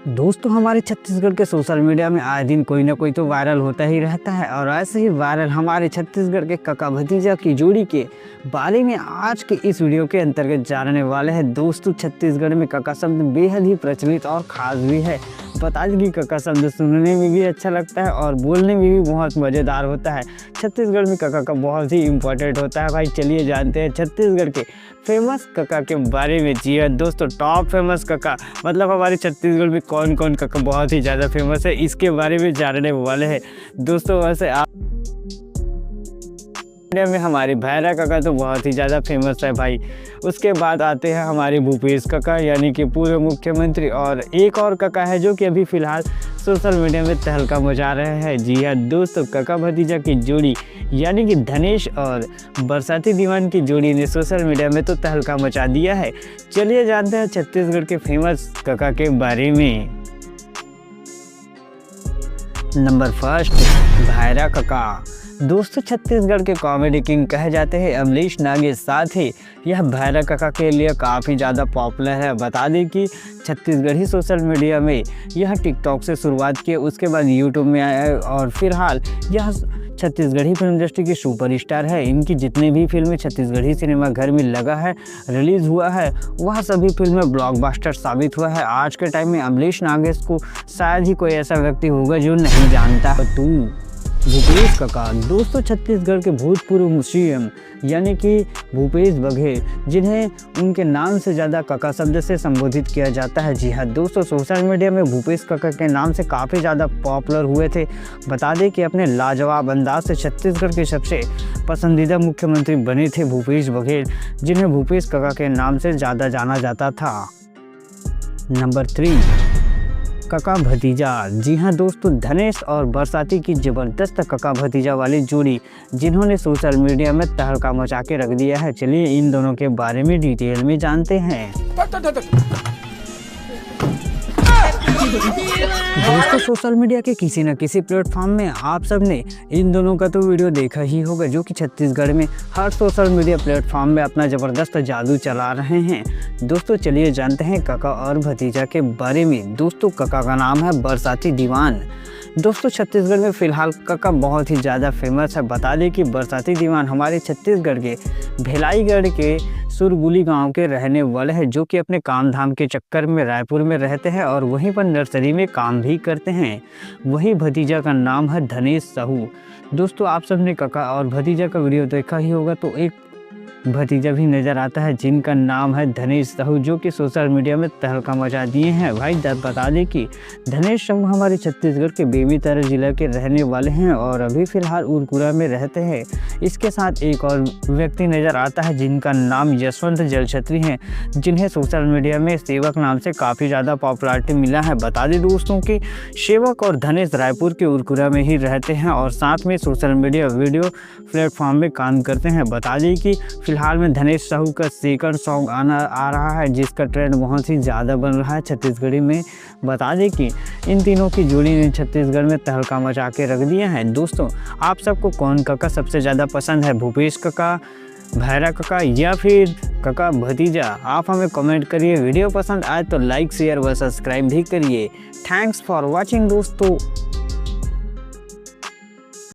दोस्तों हमारे छत्तीसगढ़ के सोशल मीडिया में आए दिन कोई ना कोई तो वायरल होता ही रहता है और ऐसे ही वायरल हमारे छत्तीसगढ़ के काका भतीजा की जोड़ी के बारे में आज के इस वीडियो के अंतर्गत जानने वाले हैं। दोस्तों छत्तीसगढ़ में काका शब्द बेहद ही प्रचलित और ख़ास भी है। बता दें कि काका शब्द सुनने में भी अच्छा लगता है और बोलने में भी बहुत मज़ेदार होता है। छत्तीसगढ़ में काका का बहुत ही इम्पोर्टेंट होता है। भाई चलिए जानते हैं छत्तीसगढ़ के फेमस काका के बारे में। जी हाँ दोस्तों, टॉप फेमस काका मतलब हमारे छत्तीसगढ़ में कौन कौन काका बहुत ही ज़्यादा फेमस है, इसके बारे में जानने वाले हैं। दोस्तों वैसे आप इंडिया में हमारे भैरा काका तो बहुत ही ज़्यादा फेमस है भाई। उसके बाद आते हैं हमारे भूपेश काका यानी कि पूर्व मुख्यमंत्री, और एक और काका है जो कि अभी फ़िलहाल सोशल मीडिया में तहलका मचा रहे हैं। जी हाँ दोस्तों, काका भतीजा की जोड़ी यानी कि धनेश और बरसाती दीवान की जोड़ी ने सोशल मीडिया में तो तहलका मचा दिया है। चलिए जानते हैं छत्तीसगढ़ के फेमस काका के बारे में। नंबर फर्स्ट, भैरा काका। दोस्तों छत्तीसगढ़ के कॉमेडी किंग कहे जाते हैं अमरीश नागे, साथ ही यह भैरा काका के लिए काफ़ी ज़्यादा पॉपुलर है। बता दें कि छत्तीसगढ़ी सोशल मीडिया में यह टिकटॉक से शुरुआत की, उसके बाद यूट्यूब में आया और फिलहाल यह छत्तीसगढ़ी फिल्म इंडस्ट्री की सुपरस्टार है। इनकी जितने भी फिल्में छत्तीसगढ़ी सिनेमा घर में लगा है, रिलीज़ हुआ है, वह सभी फिल्में ब्लॉकबस्टर साबित हुआ है। आज के टाइम में अमरीश नागे को शायद ही कोई ऐसा व्यक्ति होगा जो नहीं जानता है। भूपेश काका। दोस्तों छत्तीसगढ़ के भूतपूर्व सीएम यानी कि भूपेश बघेल, जिन्हें उनके नाम से ज़्यादा काका शब्द से संबोधित किया जाता है। जी हाँ दोस्तों, सोशल मीडिया में भूपेश काका के नाम से काफ़ी ज़्यादा पॉपुलर हुए थे। बता दें कि अपने लाजवाब अंदाज से छत्तीसगढ़ के सबसे पसंदीदा मुख्यमंत्री बने थे भूपेश बघेल, जिन्हें भूपेश काका के नाम से ज़्यादा जाना जाता था। नंबर 3, काका भतीजा। जी हाँ दोस्तों, धनेश और बरसाती की ज़बरदस्त काका भतीजा वाली जोड़ी जिन्होंने सोशल मीडिया में तहलका मचा के रख दिया है। चलिए इन दोनों के बारे में डिटेल में जानते हैं। दोस्तों सोशल मीडिया के किसी न किसी प्लेटफॉर्म में आप सब ने इन दोनों का तो वीडियो देखा ही होगा, जो कि छत्तीसगढ़ में हर सोशल मीडिया प्लेटफॉर्म में अपना ज़बरदस्त जादू चला रहे हैं। दोस्तों चलिए जानते हैं काका और भतीजा के बारे में। दोस्तों काका का नाम है बरसाती दीवान। दोस्तों छत्तीसगढ़ में फ़िलहाल काका बहुत ही ज़्यादा फेमस है। बता दें कि बरसाती दीवान हमारे छत्तीसगढ़ के भिलाईगढ़ के सुरगुली गांव के रहने वाले हैं, जो कि अपने काम धाम के चक्कर में रायपुर में रहते हैं और वहीं पर नर्सरी में काम भी करते हैं। वही भतीजा का नाम है धनेश साहू। दोस्तों आप सबने काका और भतीजा का वीडियो देखा ही होगा, तो एक भतीजा भी नज़र आता है जिनका नाम है धनेश साहू, जो कि सोशल मीडिया में तहलका मचा दिए हैं। भाई बता दें कि धनेश साहू हमारे छत्तीसगढ़ के बेमेतरा जिला के रहने वाले हैं और अभी फ़िलहाल उरकुरा में रहते हैं। इसके साथ एक और व्यक्ति नज़र आता है जिनका नाम यशवंत जलछत्री हैं, जिन्हें सोशल मीडिया में सेवक नाम से काफ़ी ज़्यादा पॉपुलैरिटी मिला है। बता दें दोस्तों कि सेवक और धनेश रायपुर के उरकुरा में ही रहते हैं और साथ में सोशल मीडिया वीडियो प्लेटफॉर्म में काम करते हैं। बता दें कि फिलहाल में धनेश साहू का सेकंड सॉन्ग आ रहा है, जिसका ट्रेंड बहुत ही ज़्यादा बन रहा है छत्तीसगढ़ी में। बता दें कि इन तीनों की जोड़ी ने छत्तीसगढ़ में तहलका मचा के रख दिया है। दोस्तों आप सबको कौन काका सबसे ज़्यादा पसंद है, भूपेश काका, भैरा काका या फिर काका भतीजा? आप हमें कमेंट करिए। वीडियो पसंद आए तो लाइक शेयर व सब्सक्राइब भी करिए। थैंक्स फॉर वॉचिंग दोस्तों।